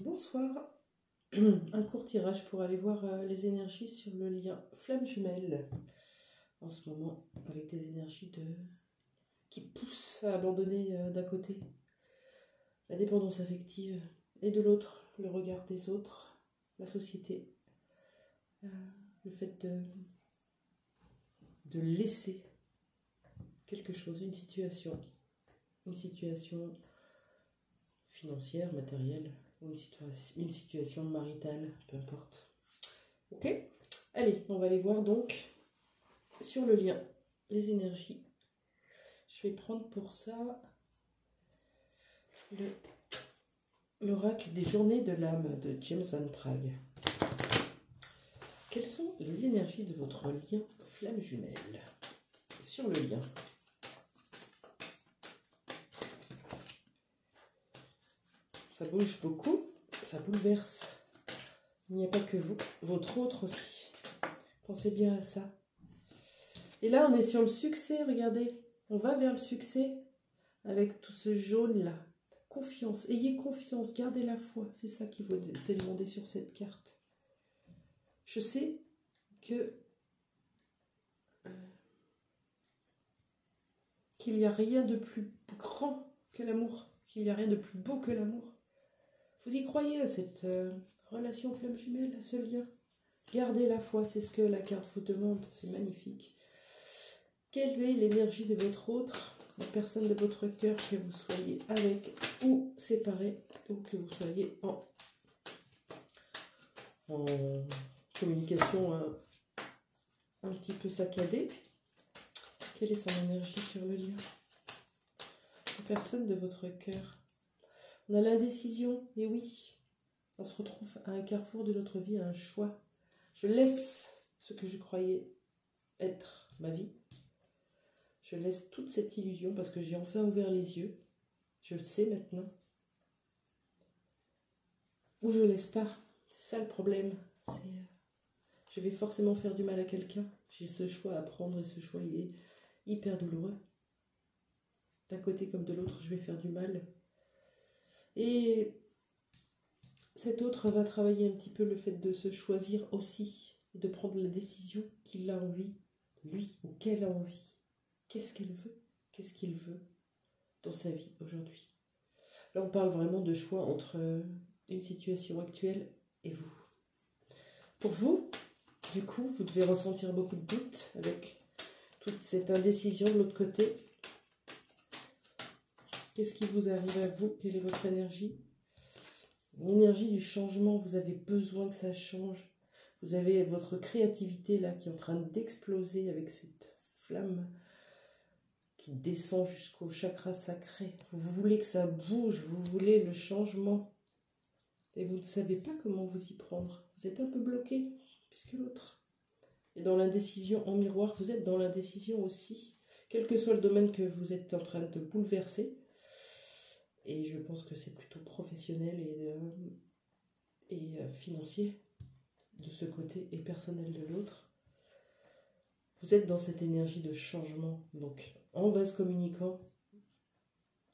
Bonsoir, un court tirage pour aller voir les énergies sur le lien flamme jumelle en ce moment, avec des énergies qui poussent à abandonner d'un côté la dépendance affective et de l'autre le regard des autres, la société, le fait de laisser quelque chose, une situation financière, matérielle, ou une situation maritale, peu importe. Ok? Allez, on va aller voir donc sur le lien les énergies. Je vais prendre pour ça l'oracle des journées de l'âme de James Van Praagh. Quelles sont les énergies de votre lien flamme jumelle sur le lien? Ça bouge beaucoup, ça bouleverse. Il n'y a pas que vous, votre autre aussi. Pensez bien à ça. Et là, on est sur le succès, regardez. On va vers le succès avec tout ce jaune-là. Confiance, ayez confiance, gardez la foi. C'est ça qui vous est demandé sur cette carte. Je sais que qu'il n'y a rien de plus grand que l'amour, qu'il n'y a rien de plus beau que l'amour. Vous y croyez à cette relation flamme jumelle, à ce lien? Gardez la foi, c'est ce que la carte vous demande, c'est magnifique. Quelle est l'énergie de votre autre, la personne de votre cœur, que vous soyez avec ou séparé, ou que vous soyez en communication un petit peu saccadée? Quelle est son énergie sur le lien? La personne de votre cœur. On a l'indécision, et oui, on se retrouve à un carrefour de notre vie, à un choix. Je laisse ce que je croyais être ma vie. Je laisse toute cette illusion parce que j'ai enfin ouvert les yeux. Je le sais maintenant. Ou je laisse pas. C'est ça le problème. Je vais forcément faire du mal à quelqu'un. J'ai ce choix à prendre et ce choix, il est hyper douloureux. D'un côté comme de l'autre, je vais faire du mal. Et cet autre va travailler un petit peu le fait de se choisir aussi, de prendre la décision qu'il a envie, lui ou qu'elle a envie. Qu'est-ce qu'elle veut? Qu'est-ce qu'il veut dans sa vie aujourd'hui? Là, on parle vraiment de choix entre une situation actuelle et vous. Pour vous, du coup, vous devez ressentir beaucoup de doutes avec toute cette indécision de l'autre côté. Qu'est-ce qui vous arrive à vous? Quelle est votre énergie? L'énergie du changement, vous avez besoin que ça change. Vous avez votre créativité là qui est en train d'exploser avec cette flamme qui descend jusqu'au chakra sacré. Vous voulez que ça bouge, vous voulez le changement. Et vous ne savez pas comment vous y prendre. Vous êtes un peu bloqué, puisque l'autre est dans l'indécision en miroir. Vous êtes dans l'indécision aussi, quel que soit le domaine que vous êtes en train de bouleverser. Et je pense que c'est plutôt professionnel et financier de ce côté et personnel de l'autre. Vous êtes dans cette énergie de changement. Donc, en vase communicant,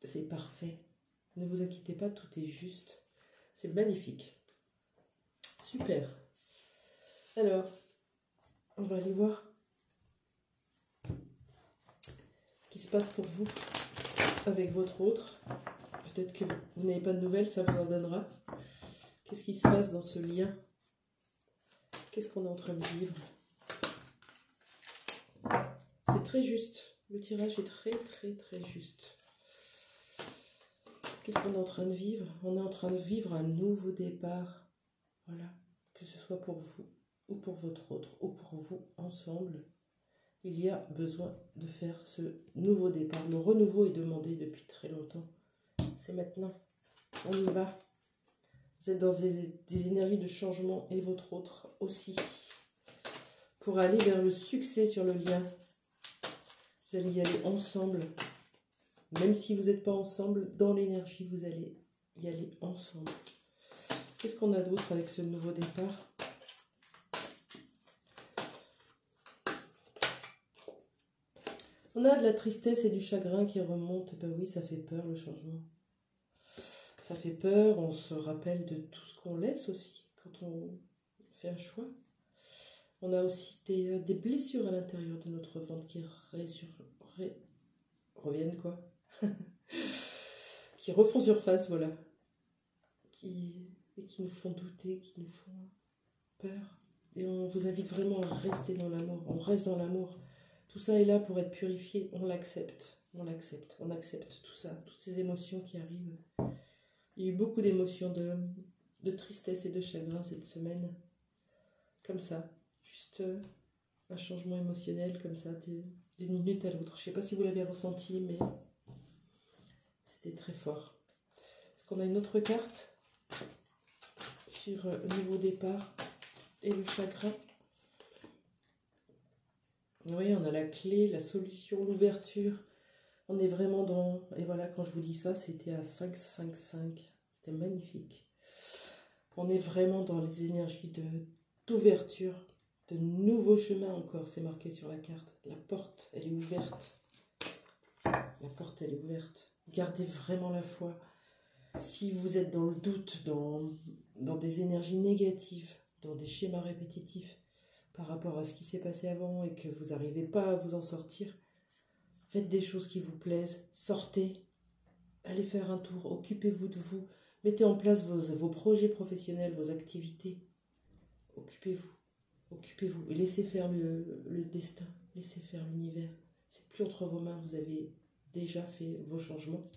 c'est parfait. Ne vous inquiétez pas, tout est juste. C'est magnifique. Super. Alors, on va aller voir ce qui se passe pour vous avec votre autre. Peut-être que vous n'avez pas de nouvelles, ça vous en donnera. Qu'est-ce qui se passe dans ce lien? Qu'est-ce qu'on est en train de vivre? C'est très juste. Le tirage est très, très, très juste. Qu'est-ce qu'on est en train de vivre? On est en train de vivre un nouveau départ. Voilà. Que ce soit pour vous, ou pour votre autre, ou pour vous ensemble. Il y a besoin de faire ce nouveau départ. Le renouveau est demandé depuis très longtemps. C'est maintenant. On y va. Vous êtes dans des énergies de changement et votre autre aussi. Pour aller vers le succès sur le lien. Vous allez y aller ensemble. Même si vous n'êtes pas ensemble, dans l'énergie, vous allez y aller ensemble. Qu'est-ce qu'on a d'autre avec ce nouveau départ? On a de la tristesse et du chagrin qui remontent. Ben oui, ça fait peur le changement. Ça fait peur, on se rappelle de tout ce qu'on laisse aussi quand on fait un choix. On a aussi des blessures à l'intérieur de notre ventre qui reviennent quoi. Qui refont surface, voilà. Et qui nous font douter, qui nous font peur. Et on vous invite vraiment à rester dans l'amour. On reste dans l'amour. Tout ça est là pour être purifié. On l'accepte. On l'accepte. On accepte tout ça. Toutes ces émotions qui arrivent. Il y a eu beaucoup d'émotions de tristesse et de chagrin cette semaine. Comme ça. Juste un changement émotionnel comme ça d'une minute à l'autre. Je ne sais pas si vous l'avez ressenti, mais c'était très fort. Est-ce qu'on a une autre carte sur le nouveau départ et le chagrin? Oui, on a la clé, la solution, l'ouverture. On est vraiment dans... Et voilà, quand je vous dis ça, c'était à 5, 5, 5. C'était magnifique. On est vraiment dans les énergies d'ouverture, de nouveaux chemins encore. C'est marqué sur la carte. La porte, elle est ouverte. La porte, elle est ouverte. Gardez vraiment la foi. Si vous êtes dans le doute, dans des énergies négatives, dans des schémas répétitifs par rapport à ce qui s'est passé avant et que vous n'arrivez pas à vous en sortir, faites des choses qui vous plaisent, sortez, allez faire un tour, occupez-vous de vous, mettez en place vos projets professionnels, vos activités, occupez-vous et laissez faire le destin, laissez faire l'univers. C'est plus entre vos mains, vous avez déjà fait vos changements.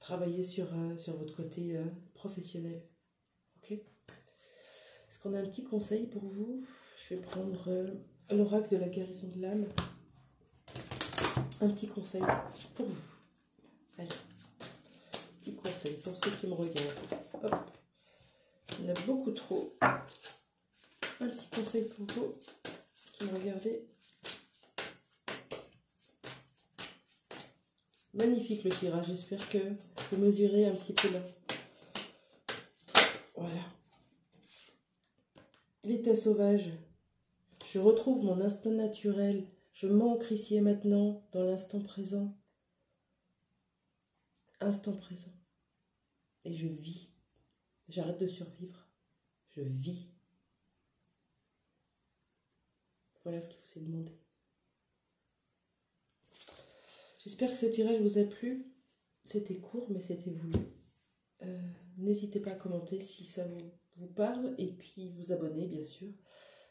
Travaillez sur votre côté professionnel. Ok ? Est-ce qu'on a un petit conseil pour vous? Je vais prendre l'oracle de la guérison de l'âme. Un petit conseil pour vous. Allez, petit conseil pour ceux qui me regardent. Hop. Il y en a beaucoup trop. Un petit conseil pour vous qui me regardez. Magnifique le tirage, j'espère que vous mesurez un petit peu là. Voilà. L'état sauvage. Je retrouve mon instinct naturel. Je m'ancre ici et maintenant dans l'instant présent. Instant présent. Et je vis. J'arrête de survivre. Je vis. Voilà ce qu'il vous est demandé. J'espère que ce tirage vous a plu. C'était court, mais c'était voulu. N'hésitez pas à commenter si ça vous parle et puis vous abonner, bien sûr.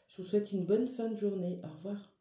Je vous souhaite une bonne fin de journée. Au revoir.